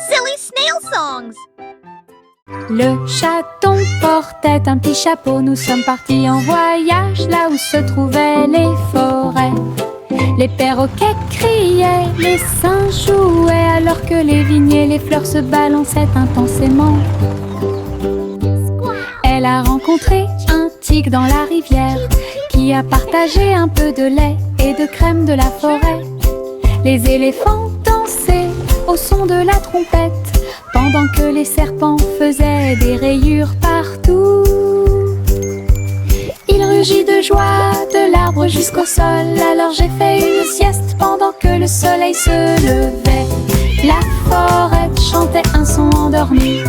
silly snail songs. Le chaton portait un petit chapeau. Nous sommes partis en voyage là où se trouvaient les forêts. Les perroquets criaient, les singes jouaient, alors que les vignes et les fleurs se balançaient intensément. Elle a rencontré un tigre dans la rivière qui a partagé un peu de lait et de crème de la forêt. Les éléphants dansaient au son de la trompette pendant que les serpents faisaient des rayures partout. Il rugit de joie de l'arbre jusqu'au sol. Alors j'ai fait une sieste pendant que le soleil se levait. La forêt chantait un son endormi.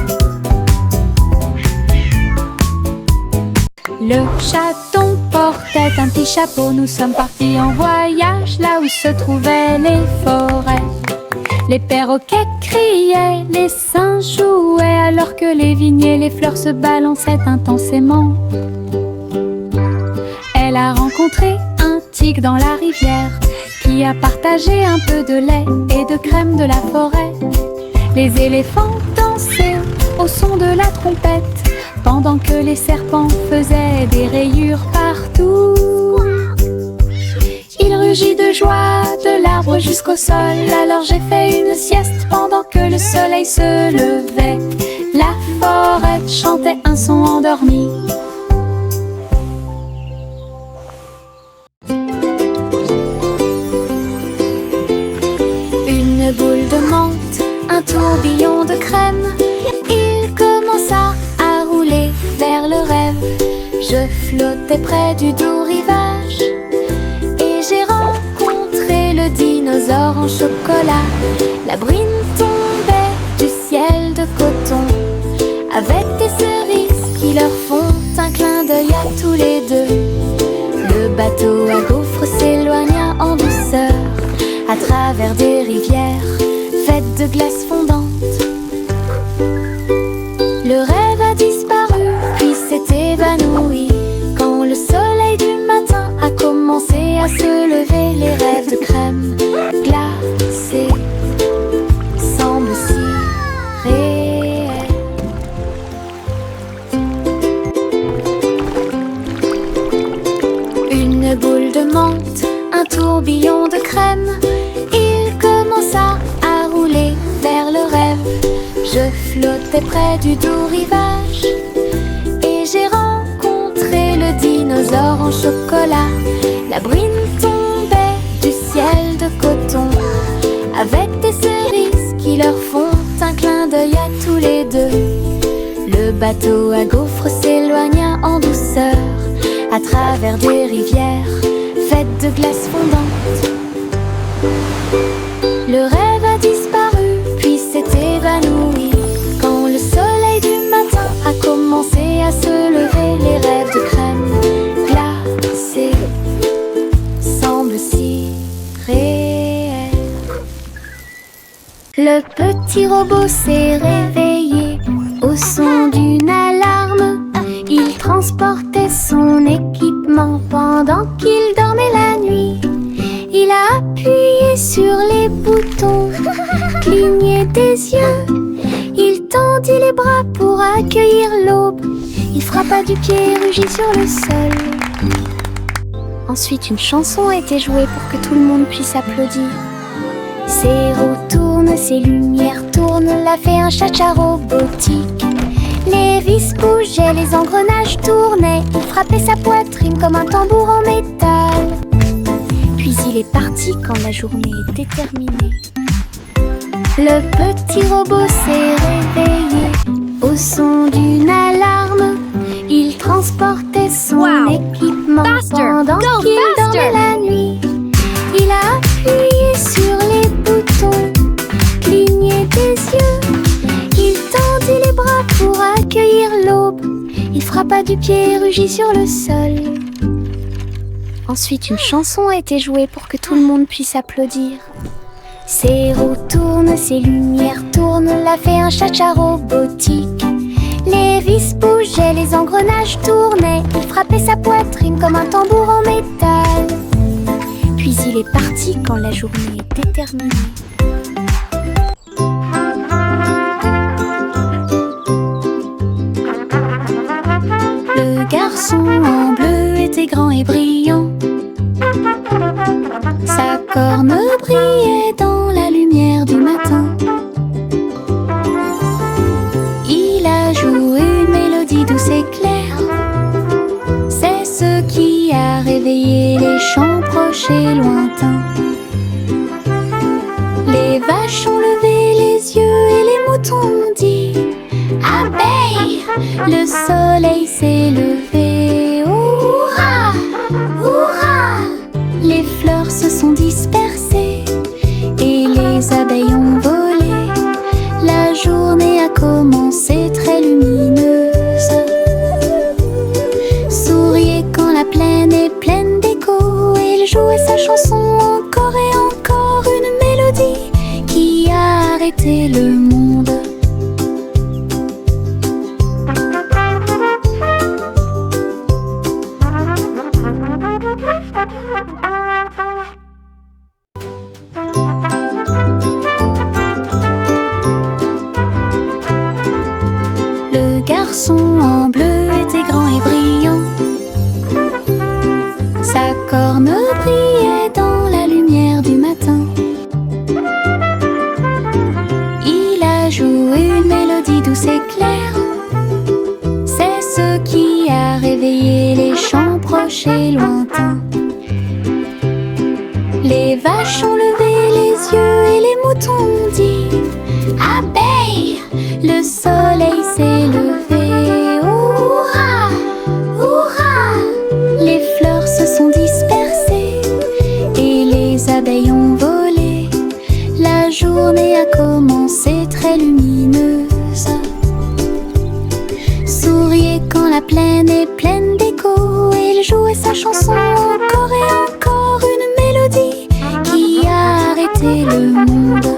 Le chaton portait un petit chapeau. Nous sommes partis en voyage là où se trouvaient les forêts. Les perroquets criaient, les singes jouaient, alors que les vignes et les fleurs se balançaient intensément. Elle a rencontré un tigre dans la rivière qui a partagé un peu de lait et de crème de la forêt. Les éléphants dansaient au son de la trompette pendant que les serpents faisaient des rayures partout. Il rugit de joie de l'arbre jusqu'au sol. Alors j'ai fait une sieste pendant que le soleil se levait. La forêt chantait un son endormi. Une boule de menthe, un tourbillon de crème. Il commença à rouler vers le rêve. Je flottais près du doux rivage et j'ai rencontré le dinosaure en chocolat. La bruine tombait du ciel de coton avec des cerises qui leur font un clin d'œil à tous les deux. Le bateau à gaufres s'éloigna en douceur à travers des rivières faites de glace fondante. Le rêve a disparu puis s'est évanoui quand le soleil du matin a commencé à se lever. Les rêves de crème glacée semblent si réels. Une boule de menthe, un tourbillon de crème. Il commença à rouler vers le rêve. Je flottais près du doux rivage et j'ai rencontré le dinosaure en chocolat. La bruine tombait du ciel de coton avec des cerises qui leur font un clin d'œil à tous les deux. Le bateau à gaufres s'éloigna en douceur à travers des rivières faites de glace fondante. Le rêve a disparu puis s'est évanoui quand le soleil du matin a commencé à se lever. Les rêves de crème glacée semblent si réels. Le petit robot s'est réveillé au son d'une alarme. Il transportait son équipement pendant qu'il dormait la nuit. Il a appuyé sur les boutons, cligné des yeux. Il tendit les bras pour accueillir l'aube. Il frappa du pied et rugit sur le sol. Ensuite, une chanson a été jouée pour que tout le monde puisse applaudir. Ses roues tournent, ses lumières tournent, l'a fait un cha-cha robotique. Les vis bougeaient, les engrenages tournaient. Il frappait sa poitrine comme un tambour en métal. Puis il est parti quand la journée était terminée. Le petit robot s'est réveillé au son d'une alarme. Il transportait son équipement pendant qu'il dormait la nuit. Il a appuyé sur les boutons, cligné des yeux. Il tendit les bras pour accueillir l'aube. Il frappa du pied et rugit sur le sol. Ensuite, une chanson a été jouée pour que tout le monde puisse applaudir. Ses roues tournent, ses lumières tournent, l'a fait un cha-cha robotique. Les vis bougeaient, les engrenages tournaient. Il frappait sa poitrine comme un tambour en métal. Puis il est parti quand la journée était terminée. garçon en bleu était grand et brillant. Sa corne brillait dans la lumière du matin. Il a joué une mélodie douce et claire. C'est ce qui a réveillé les chants proches et lointains. Les vaches ont levé les yeux et les moutons ont dit: abeille, le soleil s'est levé. Hurrah, hurrah! Les fleurs se sont dispersées et les abeilles ont volé. La journée a commencé très lumineuse. Souriez quand la plaine est pleine d'écho. Et il jouait sa chanson encore et encore, une mélodie qui a arrêté le monde. Le garçon en bleu était grand et brillant. Sa corne brillait dans la lumière du matin. Il a joué une mélodie douce et claire. C'est ce qui a réveillé les chants proches et lointains. Les vaches ont levé les yeux et les moutons ont dit: abeille, le soleil s'est levé. Hurrah, hurrah! Les fleurs se sont dispersées et les abeilles ont volé. La journée a commencé très lumineuse. Souriez quand la plaine est pleine d'écho. Et il jouait sa chanson encore et encore, une mélodie qui a arrêté le monde.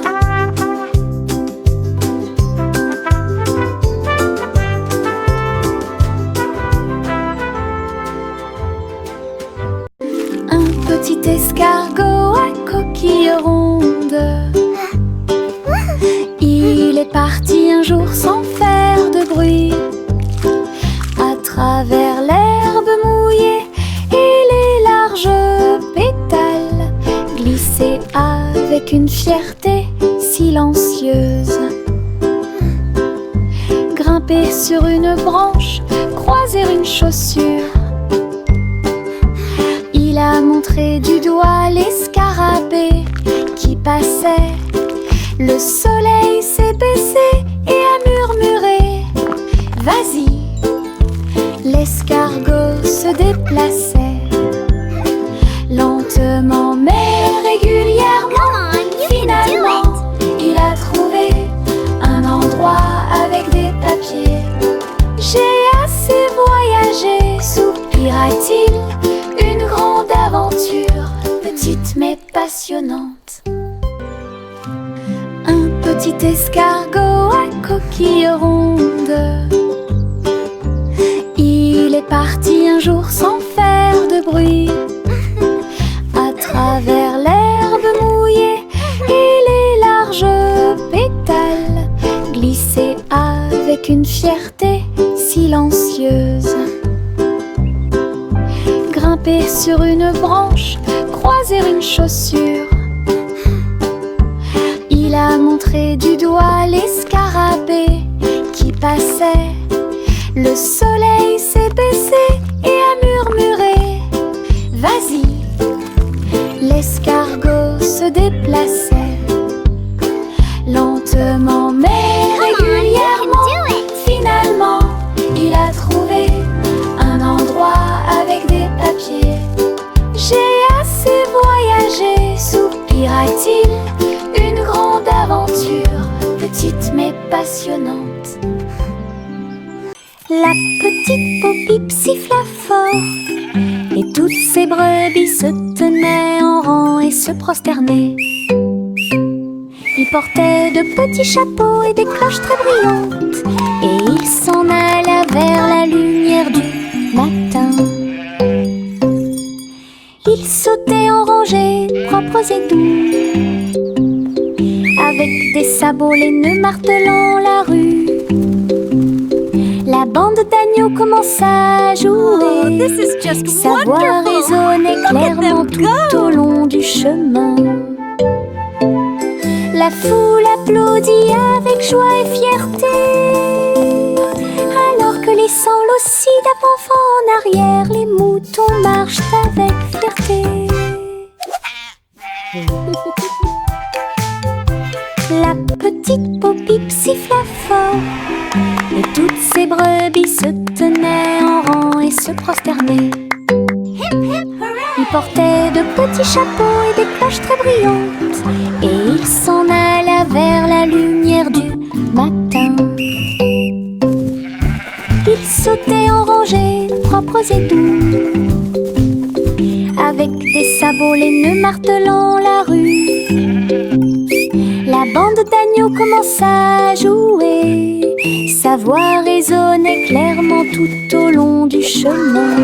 Un petit escargot à coquille ronde. Il est parti un jour sans faire de bruit, à travers l'herbe mouillée et les larges pétales, glisser avec une fierté silencieuse. Grimper sur une branche, croiser une chaussure. Il a montré du doigt les scarabées qui passaient. Le soleil s'est baissé et a murmuré: vas-y. L'escargot se déplaçait lentement mais régulièrement. Finalement, il a trouvé un endroit avec des papiers. J'ai assez voyagé, soupira-t-il. Une grande aventure, petite mais passionnante. Un petit escargot à coquille ronde. Il est parti un jour sans faire de bruit, à travers l'herbe mouillée et les larges pétales, glisser avec une fierté silencieuse. Grimper sur une branche, croiser une chaussure. Il a montré du doigt les scarabées qui passaient. Le soleil s'est baissé et a murmuré: vas-y. L'escargot se déplaçait lentement mais régulièrement. Finalement, il a trouvé un endroit avec des papiers. J'ai assez voyagé, soupira-t-il. Une grande aventure, petite mais passionnante. La petite Poppip siffla fort et toutes ses brebis se tenaient en rang et se prosternaient. Ils portaient de petits chapeaux et des cloches très brillantes, et ils s'en alla vers la lumière du matin. Ils sautaient en rangées propres et doux, avec des sabots laineux martelant la rue. La bande d'agneau commence à jouer. Sa voix résonnait clairement tout au long du chemin. La foule applaudit avec joie et fierté, alors que laissant l'ossie d'avant en arrière, les moutons marchent avec fierté. La petite Bo-Bip siffla fort, et toutes ces brebis se tenaient en rang et se prosternaient. Ils portaient de petits chapeaux et des cloches très brillantes, et ils s'en alla vers la lumière du matin. Ils sautaient en rangées propres et doux, avec des sabots laineux martelant la rue. La bande d'agneaux commença à jouer, sa voix résonnait clairement tout au long du chemin.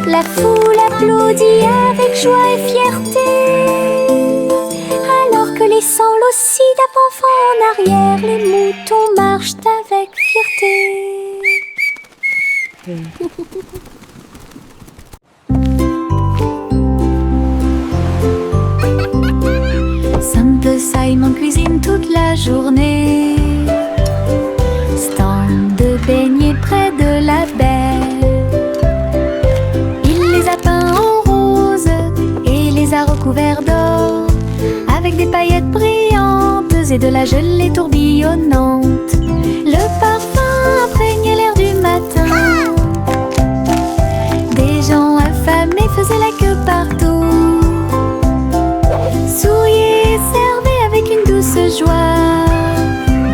La foule applaudit avec joie et fierté, alors que laissant l'ossie d'avant en arrière, les moutons marchent avec fierté. Simple Simon cuisine toute la journée, stand de beignets près de la baie. Il les a peints en rose et les a recouverts d'or, avec des paillettes brillantes et de la gelée tourbillonnante. Le parfum imprégnait l'air du matin. Des gens affamés faisaient la queue partout, souriaient, servaient avec une douce joie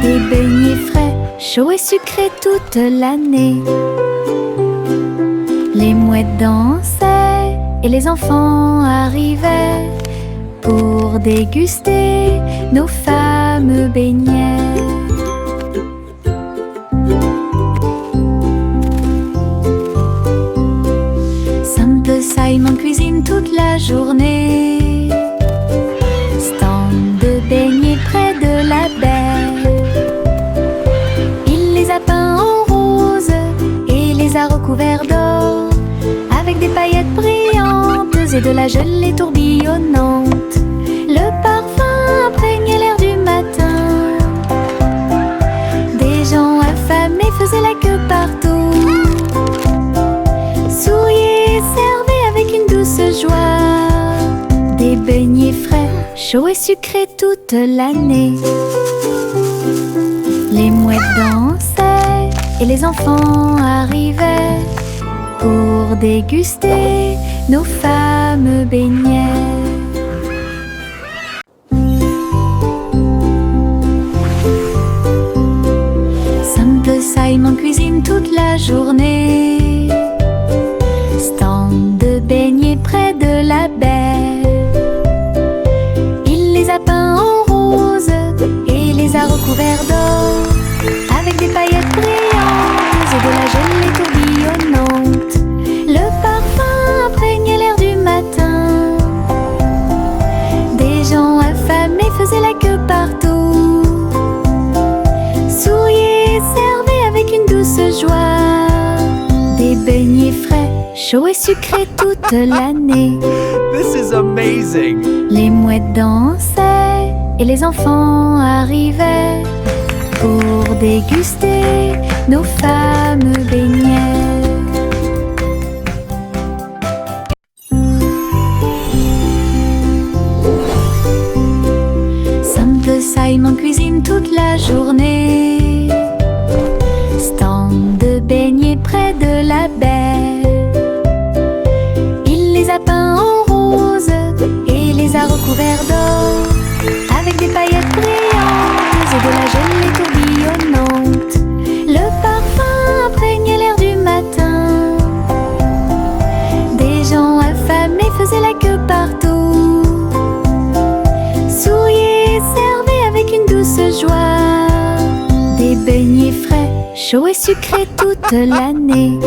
des beignets frais, chauds et sucrés toute l'année. Les mouettes dansaient et les enfants arrivaient pour déguster nos fameux beignets. Simple Simon cuisine toute la journée, stand de beignets près de la baie. Il les a peints en rose et les a recouverts d'or, avec des paillettes brillantes et de la gelée tourbillonnante. Le parfum imprégnait l'air du matin. Des gens affamés faisaient la queue partout, souriaient, servaient avec une douce joie des beignets frais, chauds et sucrés toute l'année. Les mouettes dansaient et les enfants arrivaient pour déguster nos fameux beignets. Simple Simon cuisine toute la journée, stand de beignets près de la baie. Il les a peints en rose et les a recouverts d'or, avec des paillettes brillantes et de la gelée tourbillonnante. Le parfum imprégnait l'air du matin. Des gens affamés faisaient la queue partout, souriaient, servaient avec une douce joie des beignets frais, chauds et sucrés toute l'année. This is amazing! Les mouettes dansaient et les enfants arrivaient pour déguster nos fameux beignets. Simple Simon cuisine toute la journée, stand de beignets près de la baie. Il les a peints en rose et les a recouverts d'or, avec des paillettes brillantes et de la gelée tourbillonnante. Le parfum imprégnait l'air du matin. Des gens affamés faisaient la queue partout, souriaient, servaient avec une douce joie des beignets frais, chauds et sucrés toute l'année.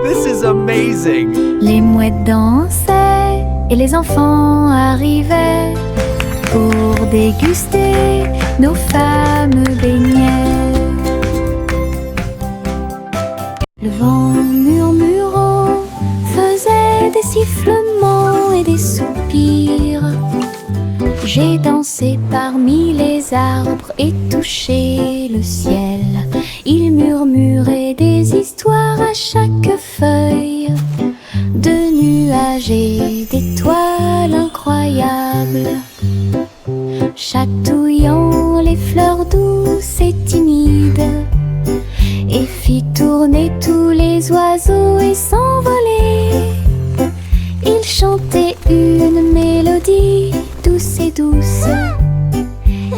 This is amazing! Les mouettes dansaient et les enfants arrivaient pour déguster nos fameux beignets. Le vent murmurant faisait des sifflements et des soupirs. J'ai dansé parmi les arbres et touché le ciel. Il murmurait des histoires à chaque feuille, de nuages et d'étoiles incroyables, chatouillant les fleurs douces et timides, et fit tourner tous les oiseaux et s'envoler. Il chantait une mélodie douce et douce,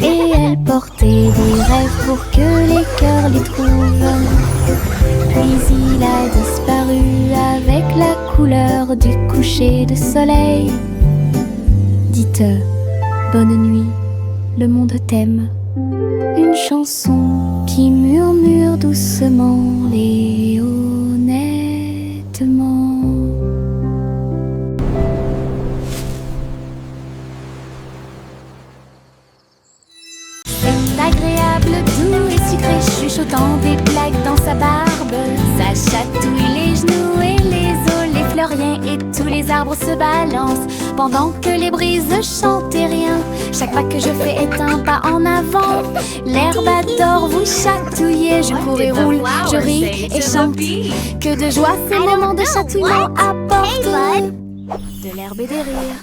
et elle portait des rêves pour que les cœurs les trouvent. Puis il a disparu avec la couleur du coucher de soleil. Dites bonne nuit, le monde t'aime. Une chanson qui murmure doucement et honnêtement. C'est agréable, doux et sucré, chuchotant des blagues dans sa barbe. Ça chatouille les genoux et les os, les fleuriens et tous les arbres se balancent pendant que les brises chantent et rien. Chaque pas que je fais est un pas en avant. L'herbe adore vous chatouiller. Je cours et roule, je ris et chante. Que de joie ces moments de chatouillement apportent de l'herbe et des rires.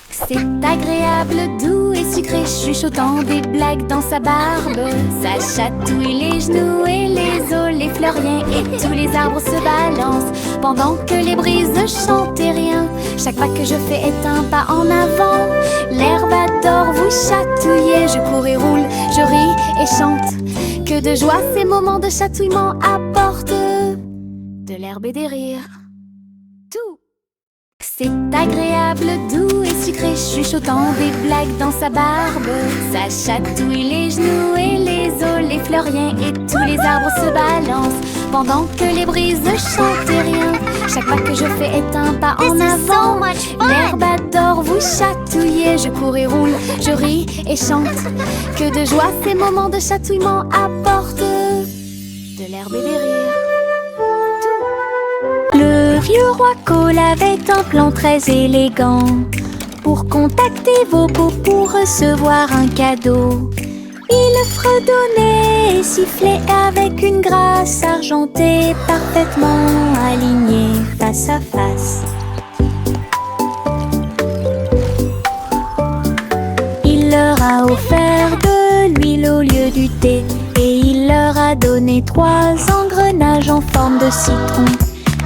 C'est agréable, doux et sucré, chuchotant des blagues dans sa barbe. Ça chatouille les genoux et les os, les fleuriens et tous les arbres se balancent pendant que les brises chantent et rien. Chaque pas que je fais est un pas en avant. L'herbe adore vous chatouiller. Je cours et roule, je ris et chante. Que de joie ces moments de chatouillement apportent de l'herbe et des rires. Tout. C'est agréable, doux et sucré, chuchotant des blagues dans sa barbe. Ça chatouille les genoux et les os, les fleuriens et tous les arbres se balancent pendant que les brises chantent et rien. Chaque pas que je fais est un pas en avant. L'herbe adore vous chatouiller. Je cours et roule, je ris et chante. Que de joie ces moments de chatouillement apportent de l'herbe et des rires. Le vieux roi Cole avait un plan très élégant pour contacter vos beaux pour recevoir un cadeau. Il fredonnait et sifflait avec une grâce argentée parfaitement alignée face à face. Il leur a offert de l'huile au lieu du thé et il leur a donné 3 engrenages en forme de citron.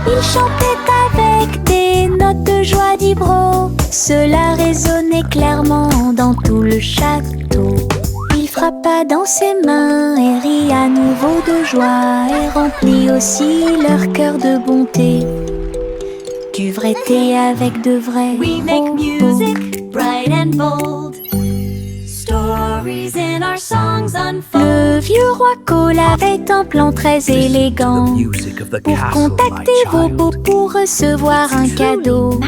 Il chantait avec des notes de joie d'Ibro. Cela résonnait clairement dans tout le château. Il frappa dans ses mains et rit à nouveau de joie et remplit aussi leur cœur de bonté. Du vrai thé avec de vrais We make music bright and bold. Stories in our songs unfold. Le vieux roi Cole avait un plan très élégant pour contacter vos beaux pour recevoir un cadeau.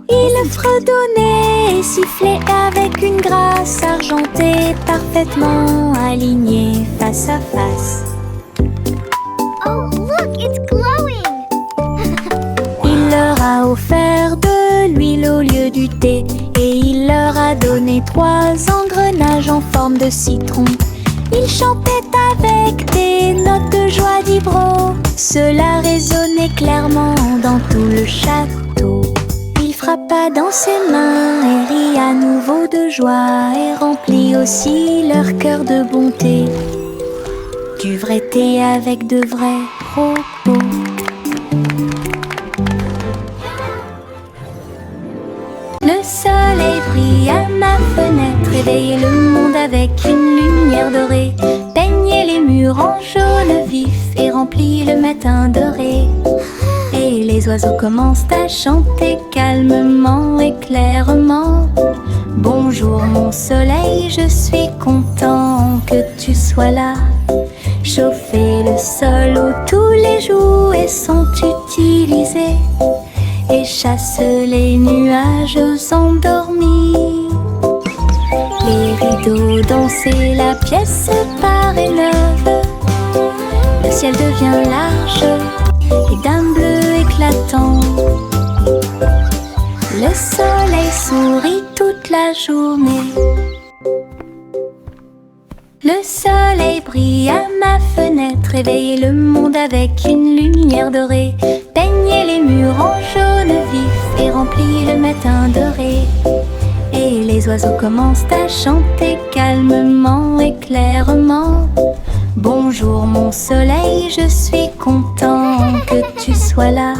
Il fredonnait et sifflait avec une grâce argentée parfaitement alignée face à face. Oh, look, it's glowing! Il leur a offert de l'huile au lieu du thé et il leur a donné 3 engrenages en forme de citron. Il chantait avec des notes de joie d'Ibro. Cela résonnait clairement dans tout le château. Il frappa dans ses mains et rit à nouveau de joie et remplit aussi leur cœur de bonté. Du vrai thé avec de vrais propos. Le soleil brille à ma fenêtre, éveille le monde avec une lumière dorée. Peignez les murs en jaune vif et remplit le matin doré. Et les oiseaux commencent à chanter calmement et clairement. Bonjour mon soleil, je suis content que tu sois là. Chauffer le sol où tous les jouets sont utilisés et chasse les nuages endormis. Les rideaux danser, la pièce paraît neuve. Le ciel devient large et d'un bleu éclatant. Le soleil sourit toute la journée. Le soleil brille à ma fenêtre, réveille le monde avec une lumière dorée. Peignez les murs en jaune vif et remplit le matin doré. Et les oiseaux commencent à chanter calmement et clairement. Bonjour mon soleil, je suis content que tu sois là.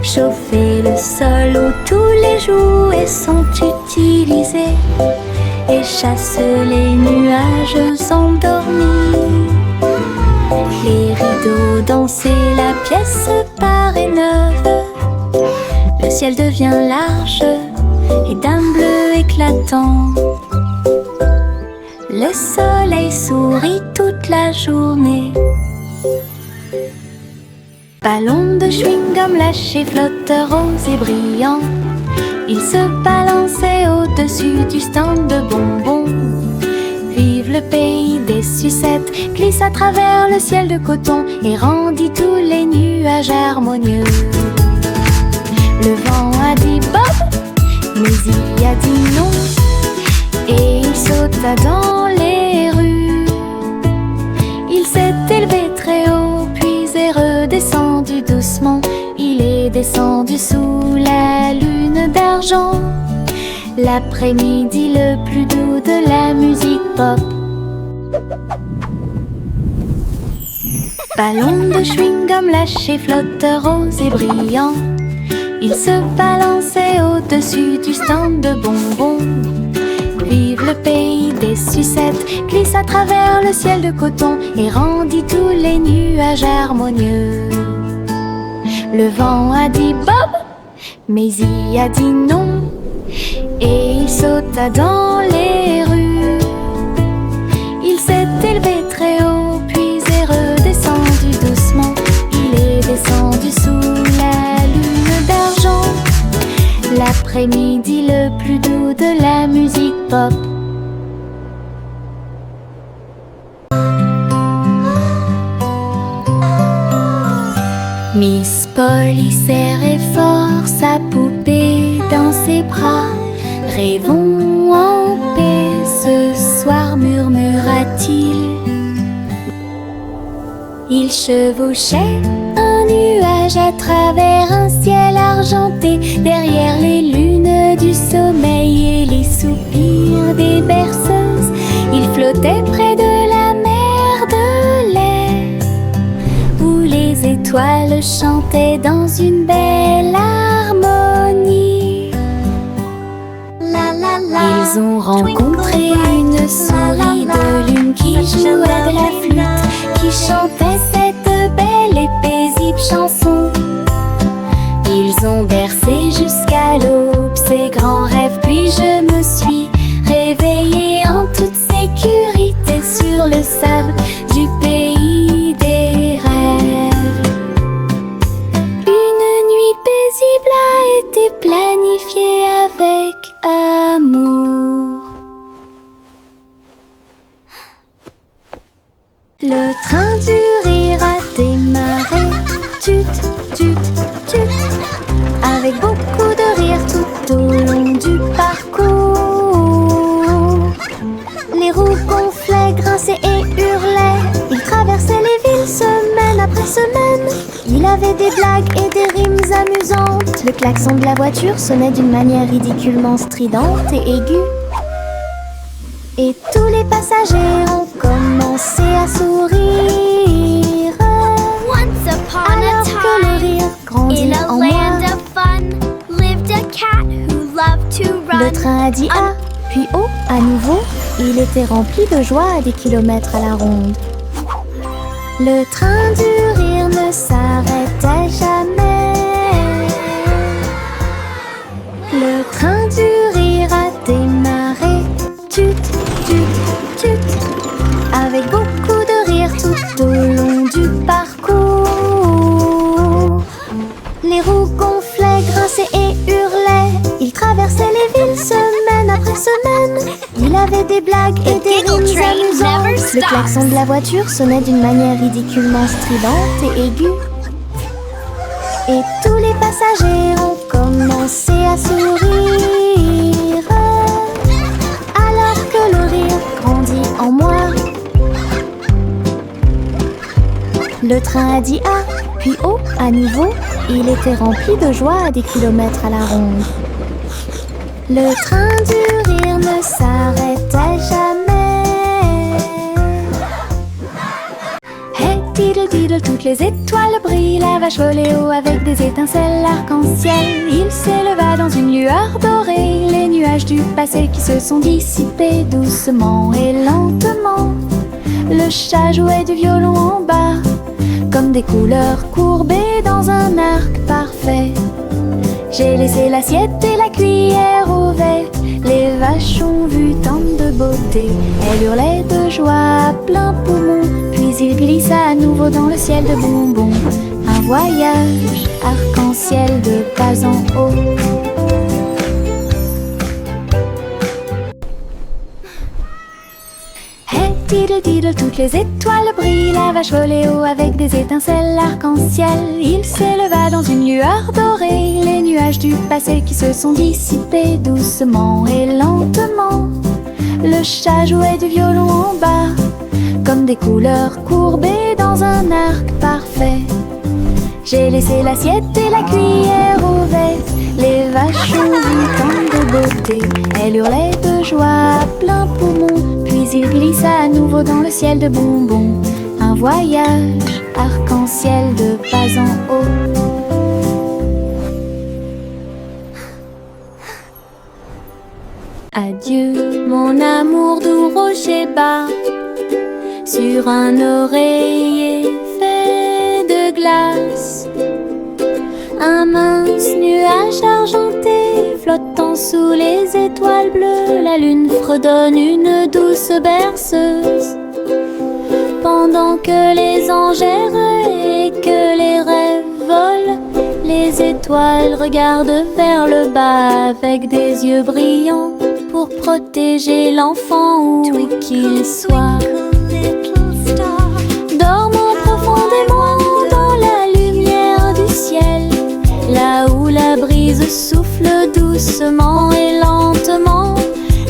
Chauffer le sol où tous les jouets sont utilisés et chasse les nuages endormis. Les rideaux dansent et la pièce paraît neuve. Le ciel devient large et d'un bleu éclatant. Le soleil sourit toute la journée. Ballon de chewing-gum lâché, flotteur rose et brillant. Il se balançait au-dessus du stand de bonbons. Vive le pays des sucettes, glisse à travers le ciel de coton et rendit tous les nuages harmonieux. Le vent a dit Bob, mais il a dit non. Et il sauta dans les rues. Il s'est élevé très haut, puis est redescendu doucement. Il est descendu sous la lune d'argent. L'après-midi le plus doux de la musique pop. Ballon de chewing-gum lâché, flotteur rose et brillant. Il se balançait au-dessus du stand de bonbons. Vive le pays des sucettes, glisse à travers le ciel de coton et rendit tous les nuages harmonieux. Le vent a dit Bob, mais il a dit non. Et il sauta dans les rues. Il s'est élevé très haut, puis est redescendu doucement. Il est descendu sous la lune d'argent. L'après-midi le plus doux de la musique pop. Miss Polly serrait fort sa poupée dans ses bras. Rêvons en paix ce soir, murmura-t-il. Il chevauchait un nuage à travers un ciel argenté, derrière les lunes du sommeil et les soupirs des berceuses. Il flottait près de la mer de lait, où les étoiles chantaient dans une belle harmonie. Ils ont rencontré une souris de lune qui jouait de la flûte, qui chantait cette belle et paisible chanson. Ils ont bercé jusqu'à l'aube ces grands rêves, puis je me suis réveillée en toute sécurité sur le sable du pays des rêves. Une nuit paisible a été planifiée avec amour. Le train du rire a démarré, tut, tut, tut, avec beaucoup de rire tout au long du parcours. Les roues gonflaient, grinçaient et hurlaient. Il traversait les villes semaine après semaine. Il avait des blagues et des rimes amusantes. Le klaxon de la voiture sonnait d'une manière ridiculement stridente et aiguë. Et tous les passagers ont commencé à sourire. Once upon a Alors que le time, rire grandit in a en land moi, of fun, lived a cat who loved to le run. train a dit A, puis O à nouveau. Il était rempli de joie à des kilomètres à la ronde. Le train du rire ne s'arrêtait jamais. Le train du rire a démarré, tut, tut, tut, avec beaucoup de rire tout au long du parcours. Les roues gonflaient, grinçaient et hurlaient. Il traversait les villes semaine après semaine. Il avait des blagues et des rimes amusantes. Le klaxon de la voiture sonnait d'une manière ridiculement stridente et aiguë. Et tous les passagers ont commencé à sourire, alors que le rire grandit en moi. Le train a dit A, puis O à nouveau. Il était rempli de joie à des kilomètres à la ronde. Le train du rire ne s'arrêtait jamais. Hey diddle diddle, toutes les étoiles brillent. La vache volait haut avec des étincelles arc-en-ciel. Il s'éleva dans une lueur dorée. Les nuages du passé qui se sont dissipés doucement et lentement. Le chat jouait du violon en bas, comme des couleurs courbées dans un arc parfait. J'ai laissé l'assiette et la cuillère ouverte. Les vaches ont vu tant de beauté. Elles hurlaient de joie à plein poumon. Puis il glissa à nouveau dans le ciel de bonbons. Un voyage arc-en-ciel de bas en haut. Diddle diddle, toutes les étoiles brillent. La vache volait haut avec des étincelles arc-en-ciel. Il s'éleva dans une lueur dorée. Les nuages du passé qui se sont dissipés doucement et lentement. Le chat jouait du violon en bas, comme des couleurs courbées dans un arc parfait. J'ai laissé l'assiette et la cuillère ouverte. Les vaches ont vu tant de beauté. Elles hurlaient de joie à plein poumon. Puis il glissa à nouveau dans le ciel de bonbons. Un voyage arc-en-ciel de bas en haut. Adieu mon amour doux rocher bas, sur un oreiller fait de glace. Un mince nuage argenté flottant sous les étoiles bleues. La lune fredonne une douce berceuse, pendant que les anges errent et que les rêves volent. Les étoiles regardent vers le bas avec des yeux brillants pour protéger l'enfant où qu'il soit. Dormons profondément dans la lumière du ciel, là où la brise souffle doucement et lentement.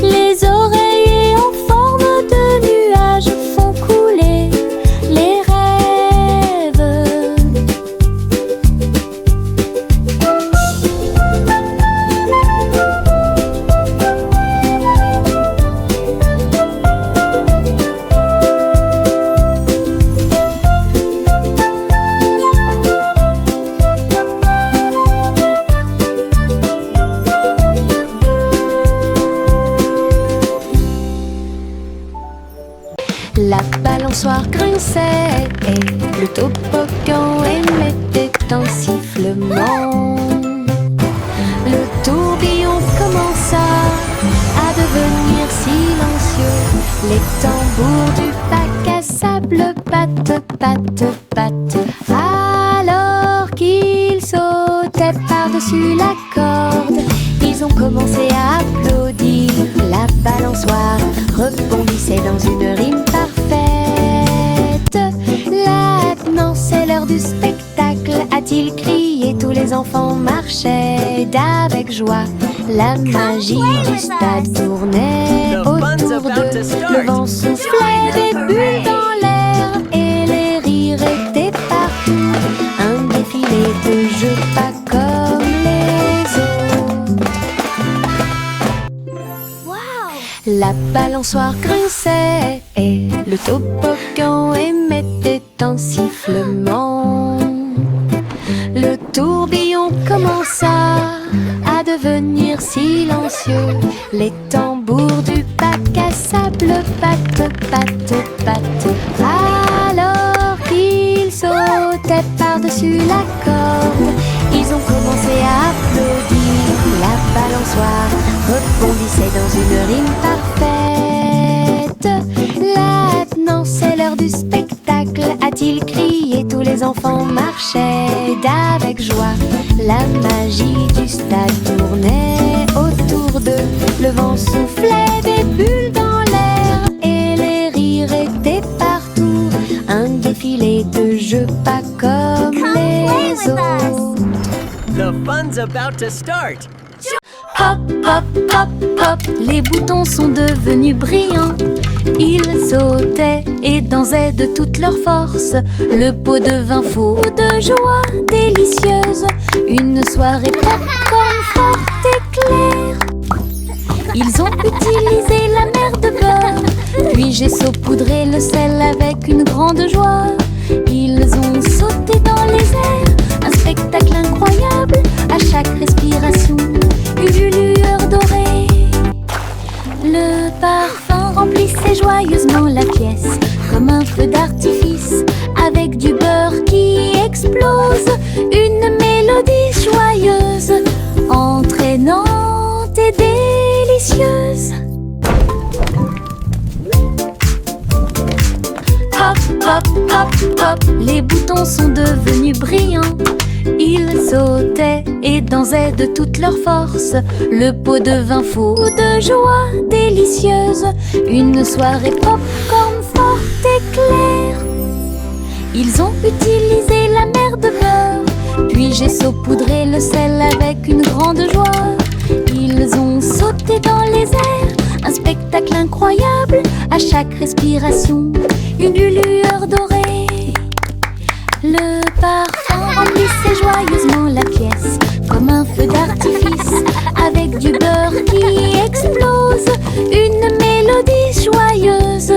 Les oreillers en forme de nuages font couler les rêves. La balançoire grinçait et le toboggan émettait un sifflement. Le tourbillon commença à devenir silencieux. Les tambours du bac à sable battent, battent, battent, alors qu'ils sautaient par-dessus la corde. Ils ont commencé à applaudir. La balançoire rebondissait dans une rime parfaite. Maintenant c'est l'heure du spectacle, a-t-il crié. Tous les enfants marchaient avec joie. La magie du stade tournait autour d'eux. Le vent soufflait des bulles dans l'air et les rires étaient partout. Un défilé de jeux pas comme les autres. La balançoire grinçait et le toboggan émettait un sifflement. Le tourbillon commença à devenir silencieux. Les tambours du bac à sable battent, battent, battent, alors qu'ils sautaient par-dessus la corde. Ils ont commencé à applaudir. La balançoire rebondissait dans une rime parfaite. Maintenant c'est l'heure du spectacle, a-t-il crié. Tous les enfants marchaient avec joie. La magie du stade tournait autour d'eux. Le vent soufflait des bulles dans l'air et les rires étaient partout. Un défilé de jeux pas comme les autres. The fun's about to start. Hop, hop, hop, hop, les boutons sont devenus brillants. Ils sautaient et dansaient de toute leur force. Le pot devint fou de joie délicieuse. Une soirée popcorn forte et claire. Ils ont utilisé la mer de beurre, puis j'ai saupoudré le sel avec une grande joie. Ils ont sauté dans les airs, un spectacle incroyable. À chaque respiration, une lueur dorée. Le parfum remplissait joyeusement la pièce, comme un feu d'artifice, avec du beurre qui explose. Une mélodie joyeuse, entraînante et délicieuse. Hop, hop, hop, hop, les boutons sont devenus brillants. Ils sautaient et dansaient de toute leur force. Le pot devint fou de joie délicieuse. Une soirée popcorn forte et claire. Ils ont utilisé la mer de beurre, puis j'ai saupoudré le sel avec une grande joie. Ils ont sauté dans les airs, un spectacle incroyable. À chaque respiration, une lueur dorée. Le parfum remplissait joyeusement la pièce, comme un feu d'artifice, avec du beurre qui explose. Une mélodie joyeuse,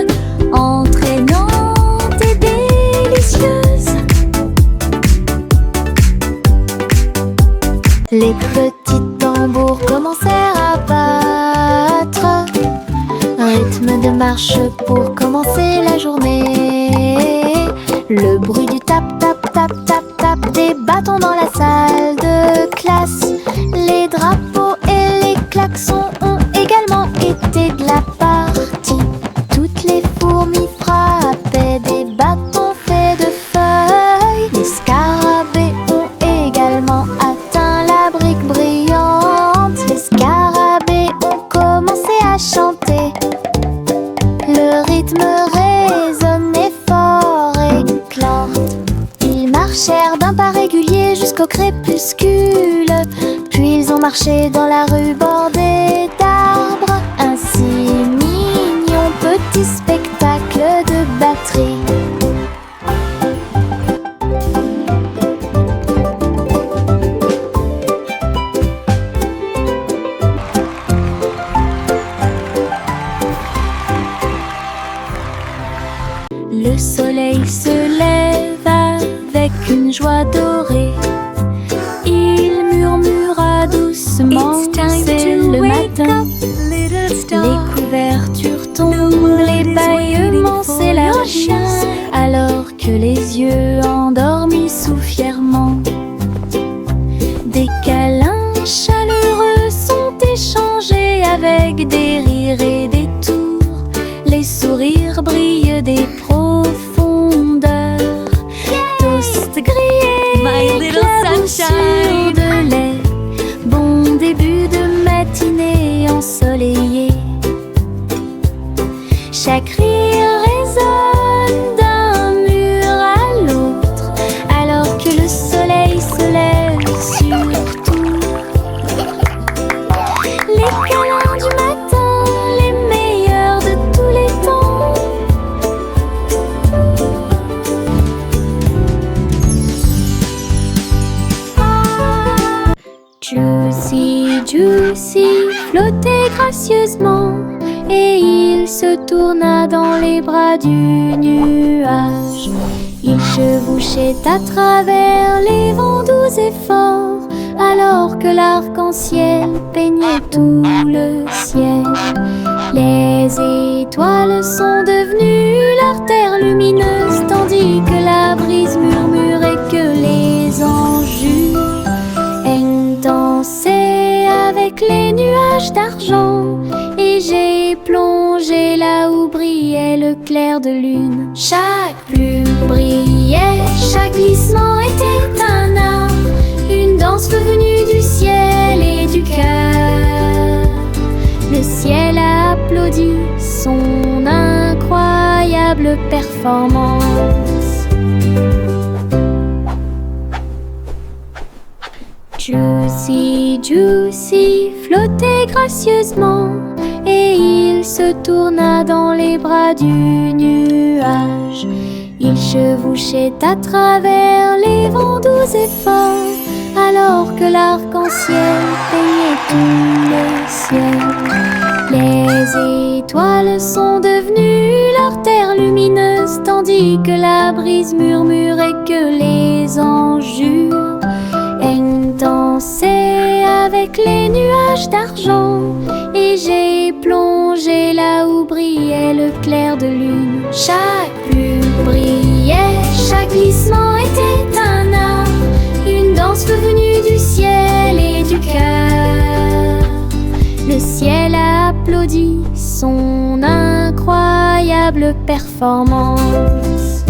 entraînante et délicieuse. Les petits tambours commencèrent à battre, rythme de marche pour commencer la journée. Le bruit du tap tap tap tap tap des bâtons dans la salle de classe. Les drapeaux et les klaxons ont également été de la partie. Toutes les fourmis frappaient des bâtons faits de feuilles. Les scarabées ont également atteint la brique brillante. Les scarabées ont commencé à chanter. Le rythme résonnait fort et clan. Ils marchèrent d'un pas régulier jusqu'au crépuscule. Puis ils ont marché dans la rue bordée d'arbres. Un si mignon petit spectacle de batterie. Le soleil se lève avec une joie dorée. Il murmura doucement, c'est le matin. Les couvertures tombent, les bâillements s'élargissent, alors que les yeux endormis soufflent fièrement. Des câlins chaleureux sont échangés avec des rires et des tours. Les sourires brillent des profondeurs. Toast grillé, My little sunshine. de lait. Bon début de matinée ensoleillée. Chaque rire résonne d'un mur à l'autre, alors que le soleil se lève sur tout. Les câlins du matin, les meilleurs de tous les temps. Juicy, Juicy flottait gracieusement et il se tourna dans les bras du nuage. Il chevauchait à travers les vents doux et forts, alors que l'arc-en-ciel peignait tout le ciel. Les étoiles sont devenues l'artère lumineuse, tandis que la brise murmurait que les anges dansaient avec les nuages d'argent. Et j'ai plongé là où brillait le clair de lune. Chaque plume brillait, chaque glissement était un art, une danse venue du ciel et du cœur. Le son incroyable performance. Juicy, Juicy flottait gracieusement et il se tourna dans les bras du nuage. Il chevauchait à travers les vents doux et forts, alors que l'arc-en-ciel peignait tout le ciel. Les étoiles sont devenues leur terre lumineuse, tandis que la brise murmure et que les anges jurent. Elle dansait avec les nuages d'argent, et j'ai plongé là où brillait le clair de lune. Chaque plume brillait, chaque glissement était un art, une danse venue du ciel et du cœur. Le ciel applaudit son incroyable performance.